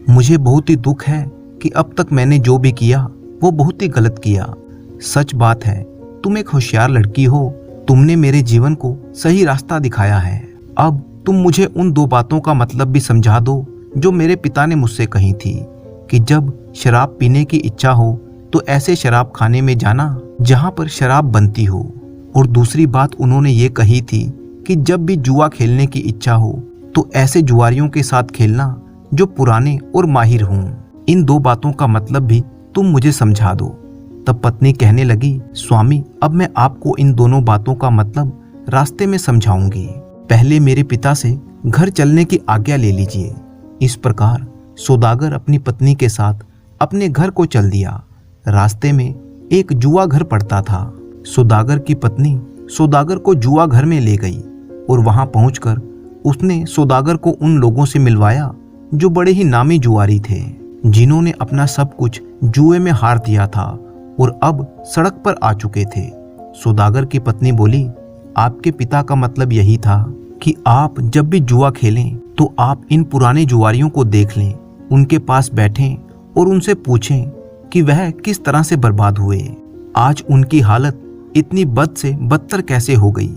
S2: मुझे बहुत ही दुख है कि अब तक मैंने जो भी किया वो बहुत ही गलत किया। सच बात है, तुम एक होशियार लड़की हो, तुमने मेरे जीवन को सही रास्ता दिखाया है। अब तुम मुझे उन 2 बातों का मतलब भी समझा दो जो मेरे पिता ने मुझसे कही थी, कि जब शराब पीने की इच्छा हो तो ऐसे शराब खाने में जाना जहां पर शराब बनती हो। और दूसरी बात उन्होंने ये कही थी कि जब भी जुआ खेलने की इच्छा हो तो ऐसे जुआरियों के साथ खेलना जो पुराने और माहिर हों। इन 2 बातों का मतलब भी तुम मुझे समझा दो। तब पत्नी कहने लगी, स्वामी, अब मैं आपको इन दोनों बातों का मतलब रास्ते में समझाऊंगी। पहले मेरे पिता से घर चलने की आज्ञा ले लीजिए। इस प्रकार सौदागर अपनी पत्नी के साथ अपने घर को चल दिया। रास्ते में एक जुआ घर पड़ता था। सौदागर की पत्नी सौदागर को जुआ घर में ले गई और वहां पहुंचकर उसने सौदागर को उन लोगों से मिलवाया जो बड़े ही नामी जुआरी थे, जिन्होंने अपना सब कुछ जुए में हार दिया था और अब सड़क पर आ चुके थे। सौदागर की पत्नी बोली, आपके पिता का मतलब यही था कि आप जब भी जुआ खेलें तो आप इन पुराने जुआरियों को देख लें, उनके पास बैठें और उनसे पूछें कि वह किस तरह से बर्बाद हुए। आज उनकी हालत इतनी बद से बदतर कैसे हो गई।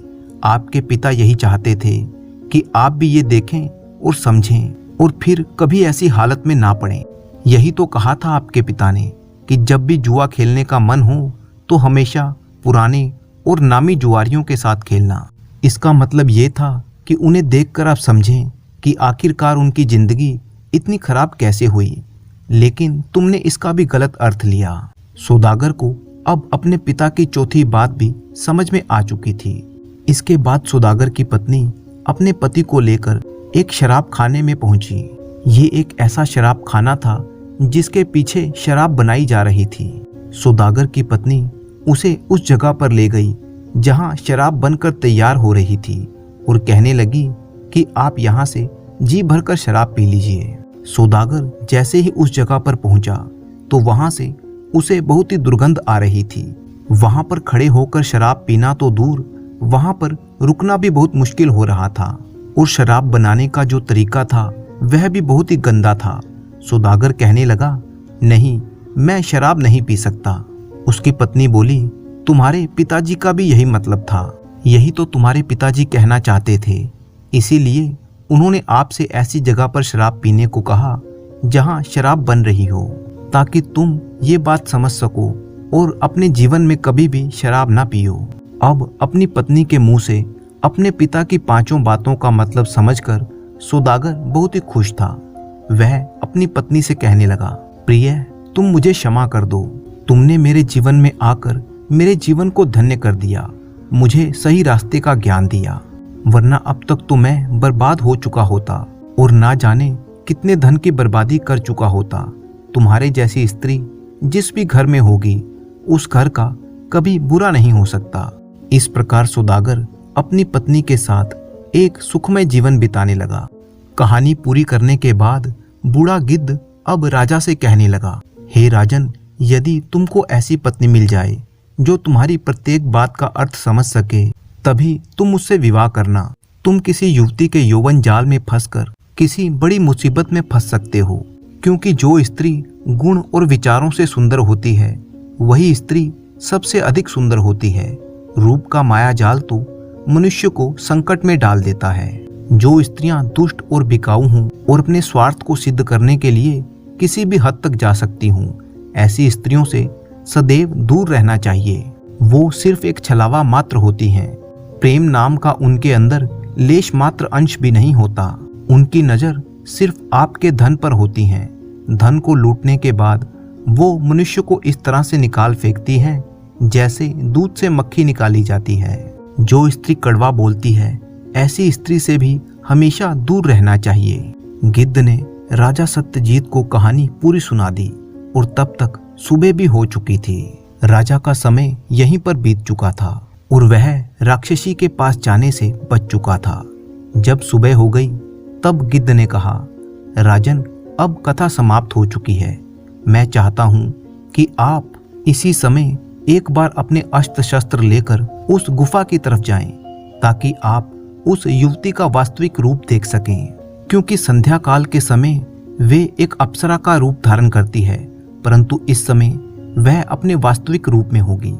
S2: आपके पिता यही चाहते थे कि आप भी ये देखें और समझें और फिर कभी ऐसी हालत में ना पड़ें। यही तो कहा था आपके पिता ने कि जब भी जुआ खेलने का मन हो तो हमेशा पुराने और नामी जुआरियों के साथ खेलना। इसका मतलब ये था कि उन्हें देखकर आप समझें कि आखिरकार उनकी जिंदगी इतनी खराब कैसे हुई, लेकिन तुमने इसका भी गलत अर्थ लिया। सौदागर को अब अपने पिता की चौथी बात भी समझ में आ चुकी थी। इसके बाद सौदागर की पत्नी अपने पति को लेकर एक शराब खाने में पहुंची। ये एक ऐसा शराब खाना था जिसके पीछे शराब बनाई जा रही थी। सौदागर की पत्नी उसे उस जगह पर ले गई जहां शराब बनकर तैयार हो रही थी और कहने लगी कि आप यहाँ से जी भरकर शराब पी लीजिए। सौदागर जैसे ही उस जगह पर पहुंचा तो वहां से उसे बहुत ही दुर्गंध आ रही थी। वहां पर खड़े होकर शराब पीना तो दूर, वहां पर रुकना भी बहुत मुश्किल हो रहा था और शराब बनाने का जो तरीका था वह भी बहुत ही गंदा था। सौदागर कहने लगा, नहीं, मैं शराब नहीं पी सकता। उसकी पत्नी बोली, तुम्हारे पिताजी का भी यही मतलब था, यही तो तुम्हारे पिताजी कहना चाहते थे, इसीलिए उन्होंने आपसे ऐसी जगह पर शराब पीने को कहा जहां शराब बन रही हो, ताकि तुम ये बात समझ सको और अपने जीवन में कभी भी शराब ना पियो। अब अपनी पत्नी के मुंह से अपने पिता की पांचों बातों का मतलब समझकर सौदागर बहुत ही खुश था। वह अपनी पत्नी से कहने लगा, प्रिय, तुम मुझे क्षमा कर दो। तुमने मेरे जीवन में आकर मेरे जीवन को धन्य कर दिया, मुझे सही रास्ते का ज्ञान दिया, वरना अब तक तो मैं बर्बाद हो चुका होता और ना जाने कितने धन की बर्बादी कर चुका होता। तुम्हारे जैसी स्त्री जिस भी घर में होगी उस घर का कभी बुरा नहीं हो सकता। इस प्रकार सौदागर अपनी पत्नी के साथ एक सुखमय जीवन बिताने लगा। कहानी पूरी करने के बाद बूढ़ा गिद्ध अब राजा से कहने लगा, हे राजन, यदि तुमको ऐसी पत्नी मिल जाए जो तुम्हारी प्रत्येक बात का अर्थ समझ सके, तभी तुम मुझसे विवाह करना। तुम किसी युवती के यौवन जाल में फंसकर किसी बड़ी मुसीबत में फंस सकते हो, क्योंकि जो स्त्री गुण और विचारों से सुंदर होती है वही स्त्री सबसे अधिक सुंदर होती है। रूप का माया जाल तो मनुष्य को संकट में डाल देता है। जो स्त्रियां दुष्ट और बिकाऊ हों और अपने स्वार्थ को सिद्ध करने के लिए किसी भी हद तक जा सकती हों, ऐसी स्त्रियों से सदैव दूर रहना चाहिए। वो सिर्फ एक छलावा मात्र होती हैं। प्रेम नाम का उनके अंदर लेश मात्र अंश भी नहीं होता। उनकी नजर सिर्फ आपके धन पर होती है। धन को लूटने के बाद वो मनुष्य को इस तरह से निकाल फेंकती है जैसे दूध से मक्खी निकाली जाती है। जो स्त्री कड़वा बोलती है, ऐसी स्त्री से भी हमेशा दूर रहना चाहिए। गिद्ध ने राजा सत्यजीत को कहानी पूरी सुना दी और तब तक सुबह भी हो चुकी थी। राजा का समय यहीं पर बीत चुका था और वह राक्षसी के पास जाने से बच चुका था। जब सुबह हो गई तब गिद्ध ने कहा, राजन, अब कथा समाप्त हो चुकी है। मैं चाहता हूँ कि आप इसी समय एक बार अपने अस्त्र शस्त्र लेकर उस गुफा की तरफ जाएं, ताकि आप उस युवती का वास्तविक रूप देख सकें, क्योंकि संध्या काल के समय वे एक अप्सरा का रूप धारण करती है, परंतु इस समय वह अपने वास्तविक रूप में होगी।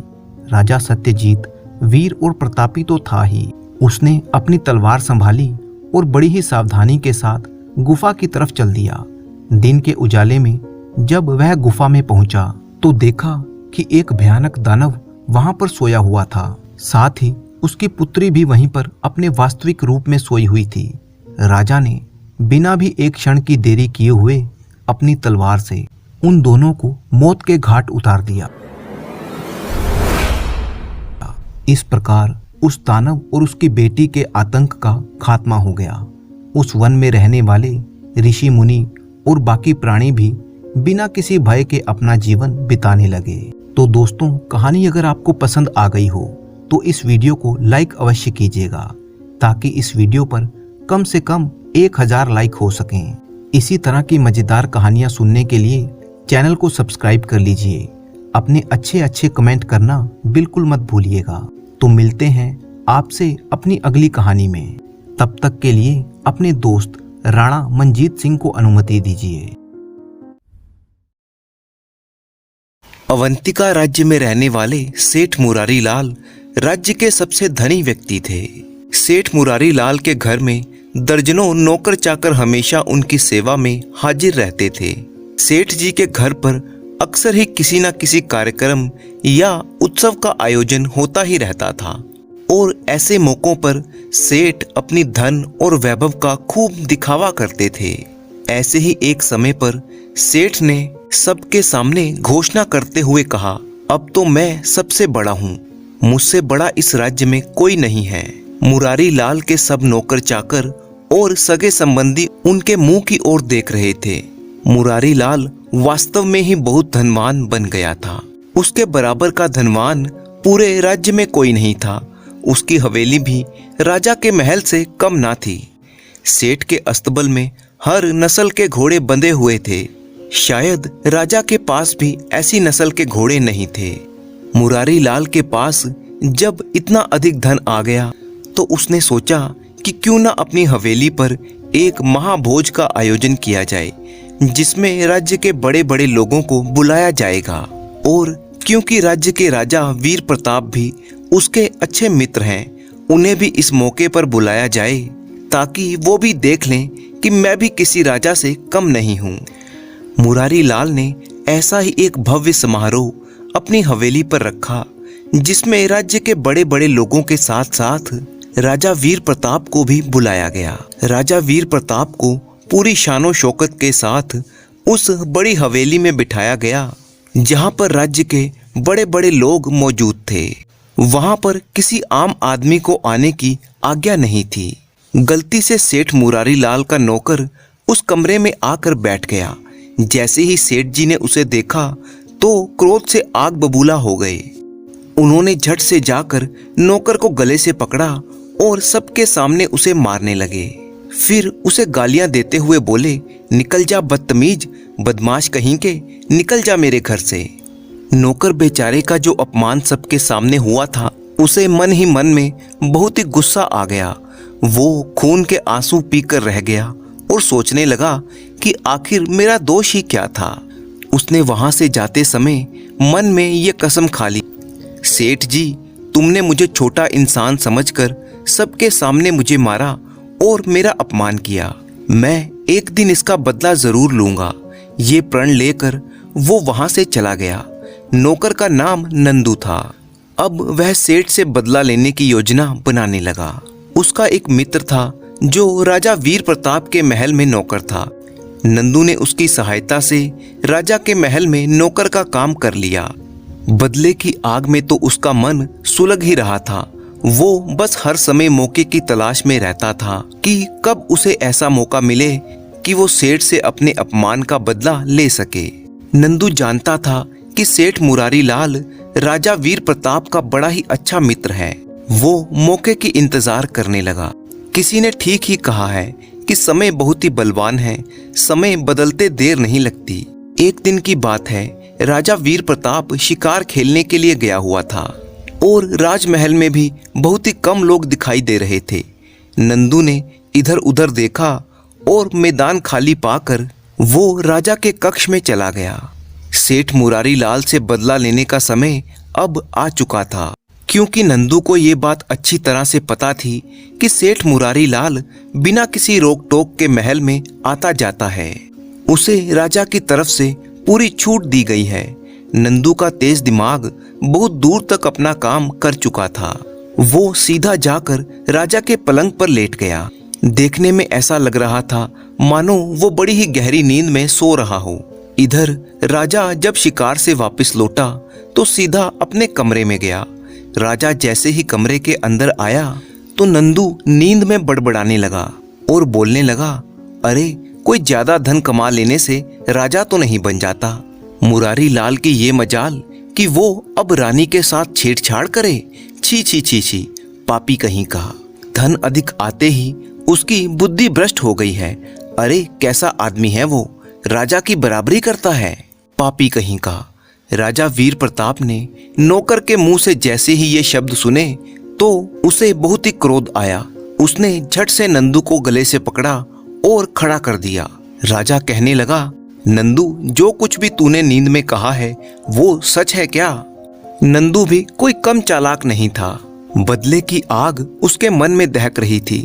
S2: राजा सत्यजीत वीर और प्रतापी तो था ही, उसने अपनी तलवार संभाली और बड़ी ही सावधानी के साथ गुफा की तरफ चल दिया। दिन के उजाले में जब वह गुफा में पहुंचा तो देखा कि एक भयानक दानव वहां पर सोया हुआ था। साथ ही उसकी पुत्री भी वहीं पर अपने वास्तविक रूप में सोई हुई थी। राजा ने बिना भी एक क्षण की देरी किए हुए अपनी तलवार से उन दोनों को मौत के घाट उतार दिया। इस प्रकार उस दानव और उसकी बेटी के आतंक का खात्मा हो गया। उस वन में रहने वाले ऋषि मुनि और बाकी प्राणी भी बिना किसी भय के अपना जीवन बिताने लगे। तो दोस्तों, कहानी अगर आपको पसंद आ गई हो तो इस वीडियो को लाइक अवश्य कीजिएगा, ताकि इस वीडियो पर कम से कम 1000 लाइक हो सकें। इसी तरह की मजेदार कहानियां सुनने के लिए चैनल को सब्सक्राइब कर लीजिए। अपने अच्छे कमेंट करना बिल्कुल मत भूलिएगा। तो मिलते हैं आपसे अपनी अगली कहानी में। तब तक के लिए अपने दोस्त राणा मंजीत सिंह को अनुमति दीजिए।
S1: अवंतिका राज्य में रहने वाले सेठ मुरारी लाल राज्य के सबसे धनी व्यक्ति थे। सेठ मुरारी लाल के घर में दर्जनों नौकर चाकर हमेशा उनकी सेवा में हाजिर रहते थे। सेठ जी के घर पर अक्सर ही किसी न किसी कार्यक्रम या उत्सव का आयोजन होता ही रहता था और ऐसे मौकों पर सेठ अपनी धन और वैभव का खूब दिखावा करते थे। ऐसे ही एक समय पर सेठ ने सबके सामने घोषणा करते हुए कहा, अब तो मैं सबसे बड़ा हूँ, मुझसे बड़ा इस राज्य में कोई नहीं है। मुरारी लाल के सब नौकर चाकर और सगे संबंधी उनके मुंह की ओर देख रहे थे। मुरारी लाल वास्तव में ही बहुत धनवान बन गया था। उसके बराबर का धनवान पूरे राज्य में कोई नहीं था। उसकी हवेली भी राजा के महल से कम ना थी। सेठ के अस्तबल में हर नस्ल के घोड़े बंधे हुए थे। शायद राजा के पास भी ऐसी नस्ल के घोड़े नहीं थे। मुरारी लाल के पास जब इतना अधिक धन आ गया तो उसने सोचा कि क्यों ना अपनी हवेली पर एक महाभोज का आयोजन किया जाए, जिसमें राज्य के बड़े बड़े लोगों को बुलाया जाएगा। और क्योंकि राज्य के राजा वीर प्रताप भी उसके अच्छे मित्र हैं, उन्हें भी इस मौके पर बुलाया जाए ताकि वो भी देख लें कि मैं भी किसी राजा से कम नहीं हूँ। मुरारी लाल ने ऐसा ही एक भव्य समारोह अपनी हवेली पर रखा, जिसमें राज्य के बड़े बड़े लोगों के साथ साथ राजा वीर प्रताप को भी बुलाया गया। राजा वीर प्रताप को पूरी शानो शौकत के साथ उस बड़ी हवेली में बिठाया गया, जहां पर राज्य के बड़े बड़े लोग मौजूद थे। वहां पर किसी आम आदमी को आने की आज्ञा नहीं थी। गलती से सेठ मुरारी लाल का नौकर उस कमरे में आकर बैठ गया। जैसे ही सेठ जी ने उसे देखा तो क्रोध से आग बबूला हो गए। उन्होंने झट से जाकर नौकर को गले से पकड़ा और सबके सामने उसे मारने लगे। फिर उसे गालियां देते हुए बोले, निकल जा बदतमीज, बदमाश कहीं के, निकल जा मेरे घर से। नौकर बेचारे का जो अपमान सबके सामने हुआ था, उसे मन ही मन में बहुत ही गुस्सा आ गया। वो खून के आंसू पीकर रह गया और सोचने लगा कि आखिर मेरा दोष ही क्या था। उसने वहां से जाते समय मन में ये कसम खा ली, सेठ जी, तुमने मुझे छोटा इंसान समझकर सबके सामने मुझे मारा और मेरा अपमान किया। मैं एक दिन इसका बदला जरूर लूंगा। ये प्रण लेकर वो वहां से चला गया। नौकर का नाम नंदू था। अब वह सेठ से बदला लेने की योजना बनाने लगा। उसका एक मित्र था जो राजा वीर प्रताप के महल में नौकर था। नंदू ने उसकी सहायता से राजा के महल में नौकर का काम कर लिया। बदले की आग में तो उसका मन सुलग ही रहा था। वो बस हर समय मौके की तलाश में रहता था कि कब उसे ऐसा मौका मिले कि वो सेठ से अपने अपमान का बदला ले सके। नंदू जानता था कि सेठ मुरारी लाल राजा वीर प्रताप का बड़ा ही अच्छा मित्र है। वो मौके की इंतजार करने लगा। किसी ने ठीक ही कहा है कि समय बहुत ही बलवान है, समय बदलते देर नहीं लगती। एक दिन की बात है, राजा वीर प्रताप शिकार खेलने के लिए गया हुआ था और राजमहल में भी बहुत ही कम लोग दिखाई दे रहे थे। नंदू ने इधर उधर देखा और मैदान खाली पाकर वो राजा के कक्ष में चला गया। सेठ मुरारी लाल से बदला लेने का समय अब आ चुका था, क्योंकि नंदू को ये बात अच्छी तरह से पता थी कि सेठ मुरारी लाल बिना किसी रोक टोक के महल में आता जाता है। उसे राजा की तरफ से पूरी छूट दी गई है। नंदू का तेज दिमाग बहुत दूर तक अपना काम कर चुका था। वो सीधा जाकर राजा के पलंग पर लेट गया। देखने में ऐसा लग रहा था मानो वो बड़ी ही गहरी नींद में सो रहा हो। इधर राजा जब शिकार से वापस लौटा तो सीधा अपने कमरे में गया। राजा जैसे ही कमरे के अंदर आया तो नंदू नींद में बड़बड़ाने लगा और बोलने लगा, अरे कोई ज्यादा धन कमा लेने से राजा तो नहीं बन जाता। मुरारी लाल की ये मजाल कि वो अब रानी के साथ छेड़छाड़ करे। छी छी छी छी, पापी कहीं का। धन अधिक आते ही उसकी बुद्धि भ्रष्ट हो गई है। अरे कैसा आदमी है वो, राजा की बराबरी करता है, पापी कहीं का। राजा वीर प्रताप ने नौकर के मुंह से जैसे ही ये शब्द सुने तो उसे बहुत ही क्रोध आया। उसने झट से नंदू को गले से पकड़ा और खड़ा कर दिया। राजा कहने लगा, नंदू, जो कुछ भी तूने नींद में कहा है वो सच है क्या? नंदू भी कोई कम चालाक नहीं था। बदले की आग उसके मन में दहक रही थी।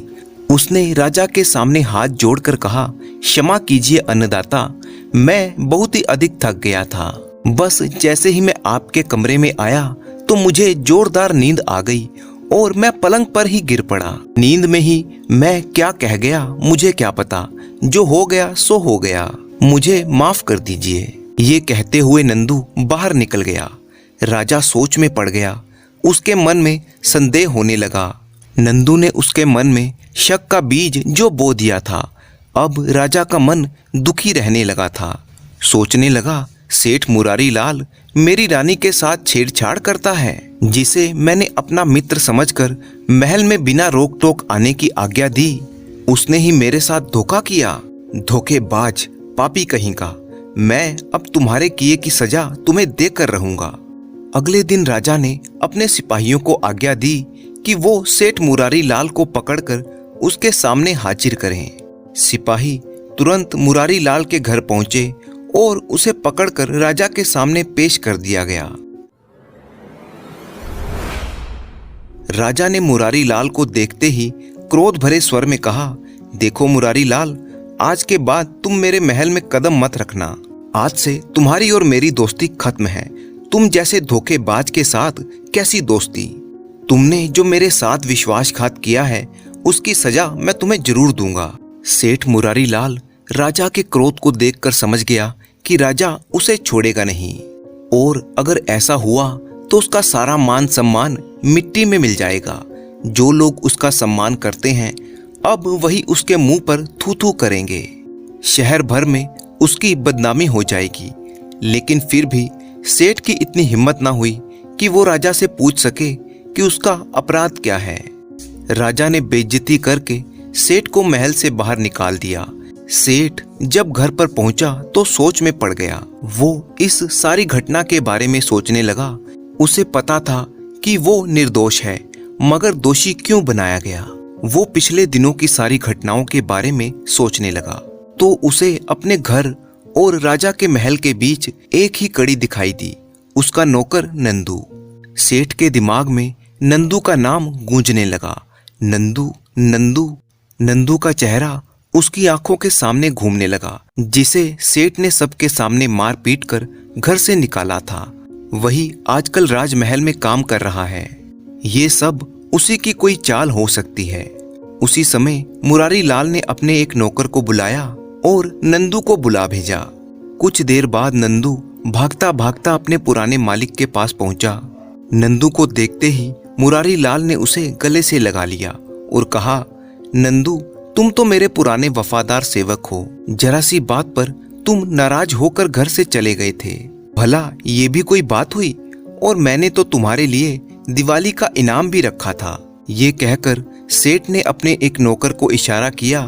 S1: उसने राजा के सामने हाथ जोड़कर कहा, क्षमा कीजिए अन्नदाता, मैं बहुत ही अधिक थक गया था। बस जैसे ही मैं आपके कमरे में आया तो मुझे जोरदार नींद आ गई और मैं पलंग पर ही गिर पड़ा। नींद में ही मैं क्या कह गया मुझे क्या पता, जो हो गया सो हो गया, मुझे माफ कर दीजिए। ये कहते हुए नंदू बाहर निकल गया। राजा सोच में पड़ गया। उसके मन में संदेह होने लगा। नंदू ने उसके मन में शक का बीज जो बो दिया था। अब राजा का मन दुखी रहने लगा था। सोचने लगा, सेठ मुरारी लाल मेरी रानी के साथ छेड़छाड़ करता है, जिसे मैंने अपना मित्र समझकर महल में बिना रोक टोक आने की आज्ञा दी, उसने ही मेरे साथ धोखा किया। धोखेबाज, पापी कहीं का, मैं अब तुम्हारे किए की सजा तुम्हें देकर रहूंगा। अगले दिन राजा ने अपने सिपाहियों को आज्ञा दी कि वो सेठ मुरारी लाल को पकड़कर उसके सामने हाजिर करें। सिपाही तुरंत मुरारी लाल के घर पहुंचे और उसे पकड़कर राजा के सामने पेश कर दिया गया। राजा ने मुरारी लाल को देखते ही क्रोध भरे स्वर में कहा, देखो मुरारी लाल, आज के बाद तुम मेरे महल में कदम मत रखना। आज से तुम्हारी और मेरी दोस्ती खत्म है। तुम जैसे धोखेबाज के साथ कैसी दोस्ती? तुमने जो मेरे साथ विश्वासघात किया है उसकी सजा मैं तुम्हें जरूर दूंगा। सेठ मुरारी लाल राजा के क्रोध को देखकर समझ गया कि राजा उसे छोड़ेगा नहीं, और अगर ऐसा हुआ तो उसका सारा मान सम्मान मिट्टी में मिल जाएगा। जो लोग उसका सम्मान करते हैं अब वही उसके मुंह पर थू थू करेंगे। शहर भर में उसकी बदनामी हो जाएगी। लेकिन फिर भी सेठ की इतनी हिम्मत ना हुई कि वो राजा से पूछ सके कि उसका अपराध क्या है। राजा ने बेइज्जती करके सेठ को महल से बाहर निकाल दिया। सेठ जब घर पर पहुंचा तो सोच में पड़ गया। वो इस सारी घटना के बारे में सोचने लगा। उसे पता था कि वो निर्दोष है, मगर दोषी क्यों बनाया गया। वो पिछले दिनों की सारी घटनाओं के बारे में सोचने लगा तो उसे अपने घर और राजा के महल के बीच एक ही कड़ी दिखाई दी, उसका नौकर नंदू। सेठ के दिमाग में नंदू का नाम गूंजने लगा। नंदू नंदू नंदू का चेहरा उसकी आंखों के सामने घूमने लगा, जिसे सेठ ने सबके सामने मार पीट कर घर से निकाला था। वही आजकल राजमहल में काम कर रहा है। ये सब उसी की कोई चाल हो सकती है। उसी समय मुरारी लाल ने अपने एक नौकर को बुलाया और नंदू को बुला भेजा। कुछ देर बाद नंदू भागता भागता अपने पुराने मालिक के पास पहुंचा। नंदू को देखते ही मुरारी लाल ने उसे गले से लगा लिया और कहा, नंदू, तुम तो मेरे पुराने वफादार सेवक हो। जरा सी बात पर तुम नाराज होकर घर से चले गए थे। भला ये भी कोई बात हुई? और मैंने तो तुम्हारे लिए दिवाली का इनाम भी रखा था। ये कहकर सेठ ने अपने एक नौकर को इशारा किया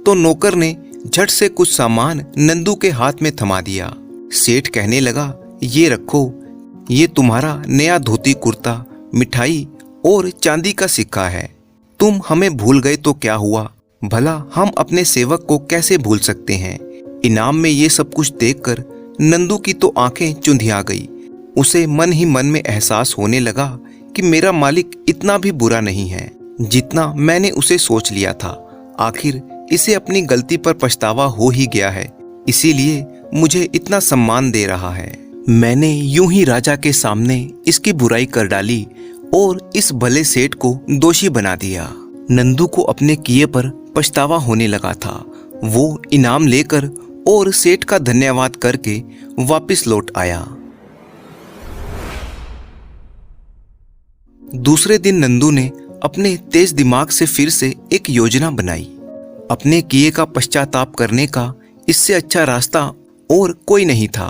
S1: तो नौकर ने झट से कुछ सामान नंदू के हाथ में थमा दिया। सेठ कहने लगा, ये रखो, ये तुम्हारा नया धोती कुर्ता, मिठाई और चांदी का सिक्का है। तुम हमें भूल गए तो क्या हुआ, भला हम अपने सेवक को कैसे भूल सकते हैं। इनाम में ये सब कुछ देखकर नंदू की तो आंखें चुंधिया गई। उसे मन ही मन में एहसास होने लगा कि मेरा मालिक इतना भी बुरा नहीं है जितना मैंने उसे सोच लिया था। आखिर इसे अपनी गलती पर पछतावा हो ही गया है, इसीलिए मुझे इतना सम्मान दे रहा है। मैंने यूं ही राजा के सामने इसकी बुराई कर डाली और इस भले सेठ को दोषी बना दिया। नंदू को अपने किए पर पछतावा होने लगा था। वो इनाम लेकर और सेठ का धन्यवाद करके वापस लौट आया। दूसरे दिन नंदू ने अपने तेज दिमाग से फिर से एक योजना बनाई। अपने किए का पश्चाताप करने का इससे अच्छा रास्ता और कोई नहीं था।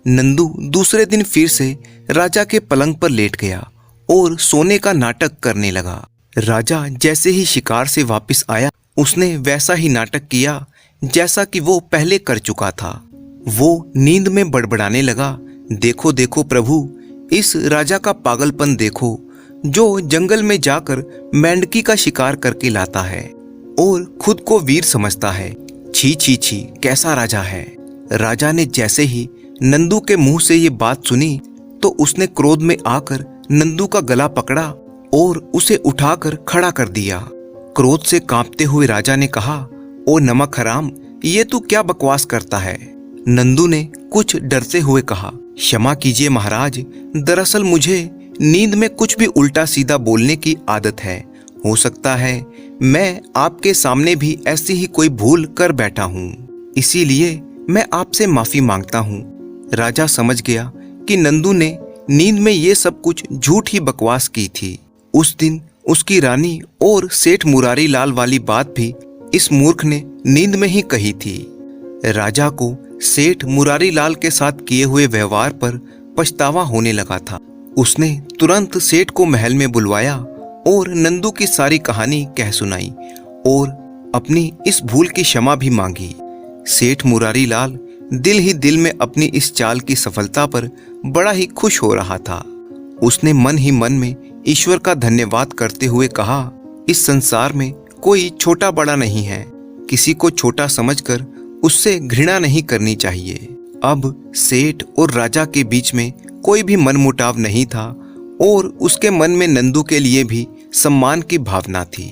S1: नंदू दूसरे दिन फिर से राजा के पलंग पर लेट गया और सोने का नाटक करने लगा। राजा जैसे ही शिकार से वापस आया, उसने वैसा ही नाटक किया जैसा कि वो पहले कर चुका था। वो नींद में बड़बड़ाने लगा, देखो देखो प्रभु, इस राजा का पागलपन देखो, जो जंगल में जाकर मेंढकी का शिकार करके लाता है और खुद को वीर समझता है। छी छी छी, कैसा राजा है। राजा ने जैसे ही नंदू के मुंह से ये बात सुनी तो उसने क्रोध में आकर नंदू का गला पकड़ा और उसे उठाकर खड़ा कर दिया। क्रोध से कांपते हुए राजा ने कहा, ओ नमक हराम, ये तू क्या बकवास करता है। नंदू ने कुछ डरते हुए कहा, क्षमा कीजिए महाराज, दरअसल मुझे नींद में कुछ भी उल्टा सीधा बोलने की आदत है। हो सकता है मैं आपके सामने भी ऐसी ही कोई भूल कर बैठा हूँ, इसीलिए मैं आपसे माफी मांगता हूँ। राजा समझ गया कि नंदू ने नींद में ये सब कुछ झूठ ही बकवास की थी। उस दिन उसकी रानी और सेठ मुरारी लाल वाली बात भी इस मूर्ख ने नींद में ही कही थी। राजा को सेठ मुरारी लाल के साथ किए हुए व्यवहार पर पछतावा होने लगा था। उसने तुरंत सेठ को महल में बुलवाया और नंदू की सारी कहानी कह सुनाई और अपनी इस भूल की क्षमा भी मांगी। सेठ मुरारी लाल दिल ही दिल में अपनी इस चाल की सफलता पर बड़ा ही खुश हो रहा था। उसने मन ही मन में ईश्वर का धन्यवाद करते हुए कहा, इस संसार में कोई छोटा बड़ा नहीं है, किसी को छोटा समझकर उससे घृणा नहीं करनी चाहिए। अब सेठ और राजा के बीच में कोई भी मनमुटाव नहीं था और उसके मन में नंदू के लिए भी सम्मान की भावना थी।